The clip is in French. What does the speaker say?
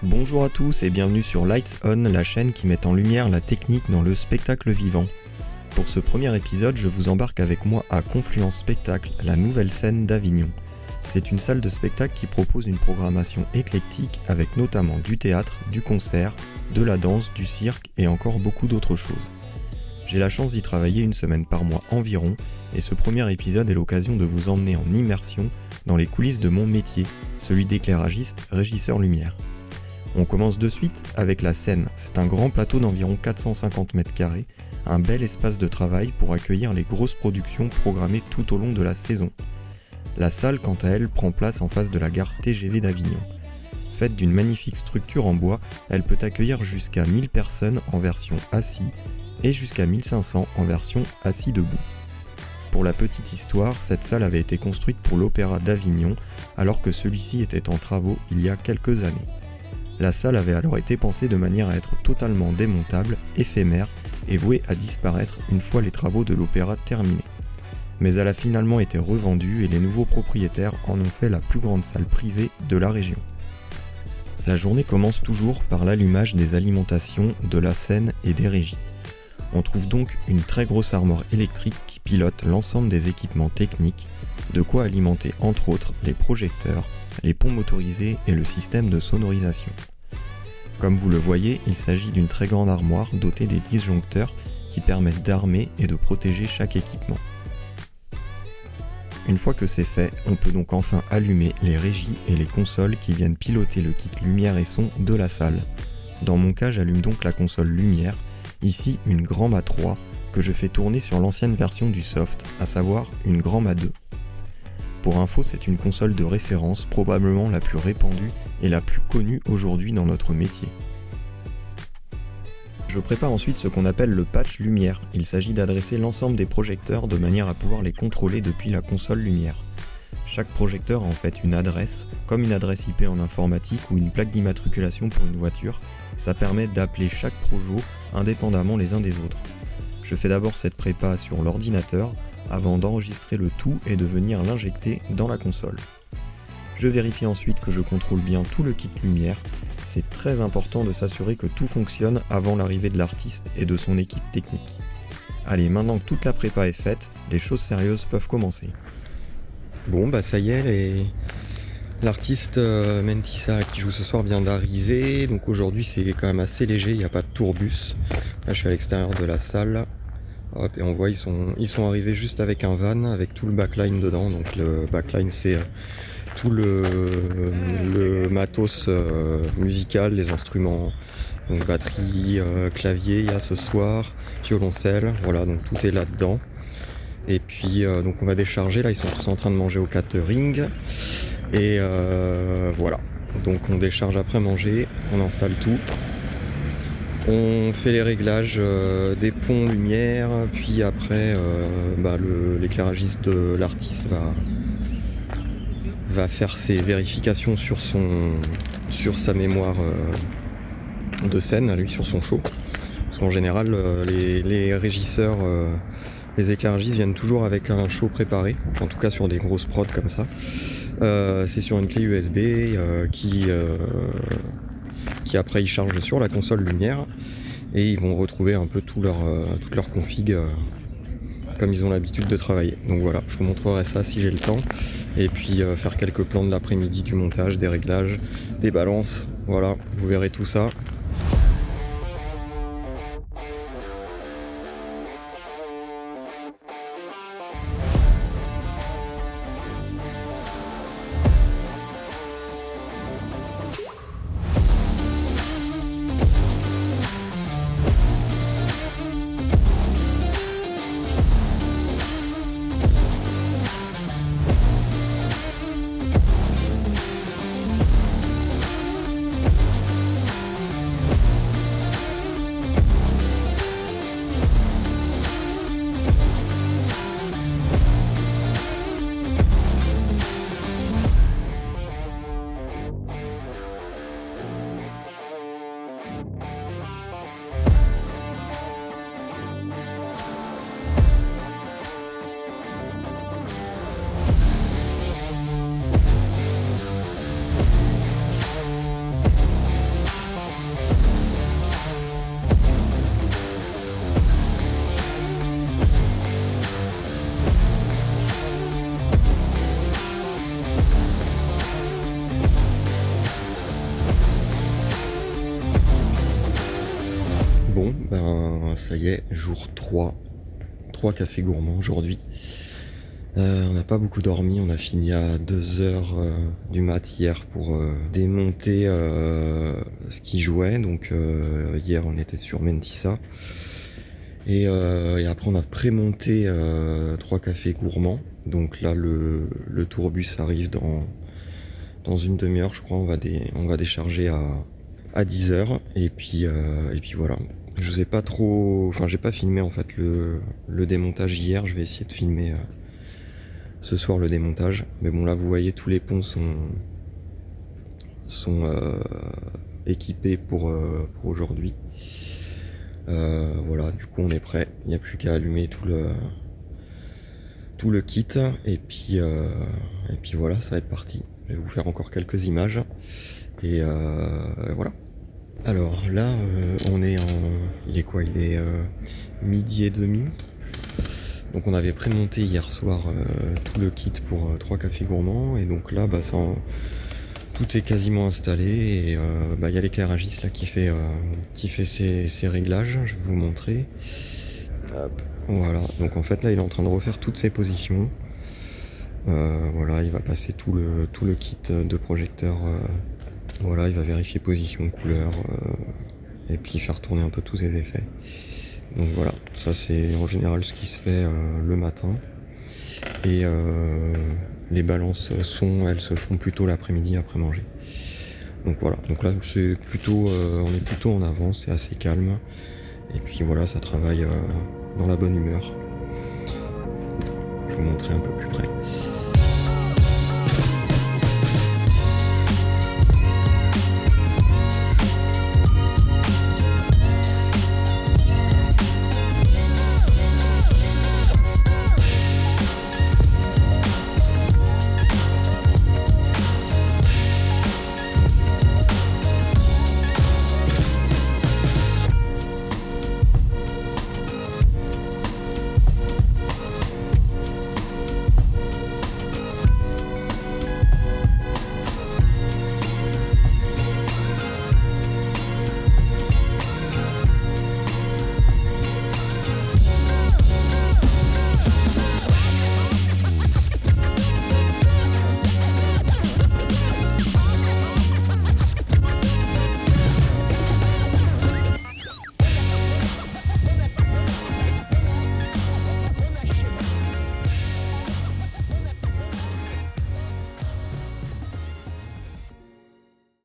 Bonjour à tous et bienvenue sur Lights On, la chaîne qui met en lumière la technique dans le spectacle vivant. Pour ce premier épisode, je vous embarque avec moi à Confluence Spectacle, la nouvelle scène d'Avignon. C'est une salle de spectacle qui propose une programmation éclectique avec notamment du théâtre, du concert, de la danse, du cirque et encore beaucoup d'autres choses. J'ai la chance d'y travailler une semaine par mois environ et ce premier épisode est l'occasion de vous emmener en immersion dans les coulisses de mon métier, celui d'éclairagiste, régisseur lumière. On commence de suite avec la scène. C'est un grand plateau d'environ 450 m², un bel espace de travail pour accueillir les grosses productions programmées tout au long de la saison. La salle, quant à elle, prend place en face de la gare TGV d'Avignon. Faite d'une magnifique structure en bois, elle peut accueillir jusqu'à 1000 personnes en version assis et jusqu'à 1500 en version assis debout. Pour la petite histoire, cette salle avait été construite pour l'Opéra d'Avignon alors que celui-ci était en travaux il y a quelques années. La salle avait alors été pensée de manière à être totalement démontable, éphémère et vouée à disparaître une fois les travaux de l'opéra terminés. Mais elle a finalement été revendue et les nouveaux propriétaires en ont fait la plus grande salle privée de la région. La journée commence toujours par l'allumage des alimentations, de la scène et des régies. On trouve donc une très grosse armoire électrique qui pilote l'ensemble des équipements techniques, de quoi alimenter entre autres les projecteurs, les ponts motorisés et le système de sonorisation. Comme vous le voyez, il s'agit d'une très grande armoire dotée des disjoncteurs qui permettent d'armer et de protéger chaque équipement. Une fois que c'est fait, on peut donc enfin allumer les régies et les consoles qui viennent piloter le kit lumière et son de la salle. Dans mon cas, j'allume donc la console lumière, ici une Grandma 3 que je fais tourner sur l'ancienne version du soft, à savoir une Grandma 2. Pour info, c'est une console de référence, probablement la plus répandue et la plus connue aujourd'hui dans notre métier. Je prépare ensuite ce qu'on appelle le patch lumière. Il s'agit d'adresser l'ensemble des projecteurs de manière à pouvoir les contrôler depuis la console lumière. Chaque projecteur a en fait une adresse, comme une adresse IP en informatique ou une plaque d'immatriculation pour une voiture. Ça permet d'appeler chaque projo indépendamment les uns des autres. Je fais d'abord cette prépa sur l'ordinateur, avant d'enregistrer le tout et de venir l'injecter dans la console. Je vérifie ensuite que je contrôle bien tout le kit lumière. C'est très important de s'assurer que tout fonctionne avant l'arrivée de l'artiste et de son équipe technique. Allez, maintenant que toute la prépa est faite, les choses sérieuses peuvent commencer. Bon ça y est, l'artiste Mentissa qui joue ce soir vient d'arriver. Donc aujourd'hui c'est quand même assez léger, il n'y a pas de tourbus. Là je suis à l'extérieur de la salle. Hop, et on voit ils sont arrivés juste avec un van avec tout le backline dedans. Donc le backline c'est tout le matos musical, les instruments, donc batterie, clavier il y a ce soir, violoncelle, voilà, donc tout est là dedans. Et puis donc on va décharger, là ils sont tous en train de manger au catering et voilà, donc on décharge après manger, on installe tout. On fait les réglages des ponts lumière, puis après l'éclairagiste de l'artiste va faire ses vérifications sur sa mémoire de scène, lui sur son show. Parce qu'en général, les régisseurs, les éclairagistes viennent toujours avec un show préparé, en tout cas sur des grosses prods comme ça. C'est sur une clé USB qui après ils chargent sur la console lumière et ils vont retrouver un peu toute leur config comme ils ont l'habitude de travailler. Donc voilà, je vous montrerai ça si j'ai le temps et puis faire quelques plans de l'après-midi, du montage, des réglages, des balances, voilà, vous verrez tout ça. ça y est, jour 3. 3 cafés gourmands aujourd'hui. On n'a pas beaucoup dormi, on a fini à 2h du mat hier pour démonter ce qui jouait. Donc hier on était sur Mentissa. Et après on a prémonté 3 cafés gourmands. Donc là le tourbus arrive dans une demi-heure, je crois. On va décharger à 10h. Et puis voilà. Je vous ai pas trop... Enfin, j'ai pas filmé en fait le démontage hier. Je vais essayer de filmer ce soir le démontage. Mais bon, là, vous voyez, tous les ponts sont équipés pour aujourd'hui. Voilà, du coup, on est prêt. Il n'y a plus qu'à allumer tout le kit. Et puis voilà, ça va être parti. Je vais vous faire encore quelques images. Et voilà. Alors là, on est il est quoi? Il est 12h30. Donc on avait prémonté hier soir tout le kit pour 3 cafés gourmands. Et donc là, tout est quasiment installé. Et il y a l'éclairagiste là qui fait ses réglages. Je vais vous montrer. Hop, voilà. Donc en fait là, il est en train de refaire toutes ses positions. Voilà, il va passer tout le kit de projecteur. Voilà, il va vérifier position, couleur, et puis faire tourner un peu tous ses effets. Donc voilà, ça c'est en général ce qui se fait le matin. Et les balances son, elles se font plutôt l'après-midi après manger. Donc voilà, donc là c'est plutôt, on est plutôt en avance, c'est assez calme. Et puis voilà, ça travaille dans la bonne humeur. Je vais vous montrer un peu plus près.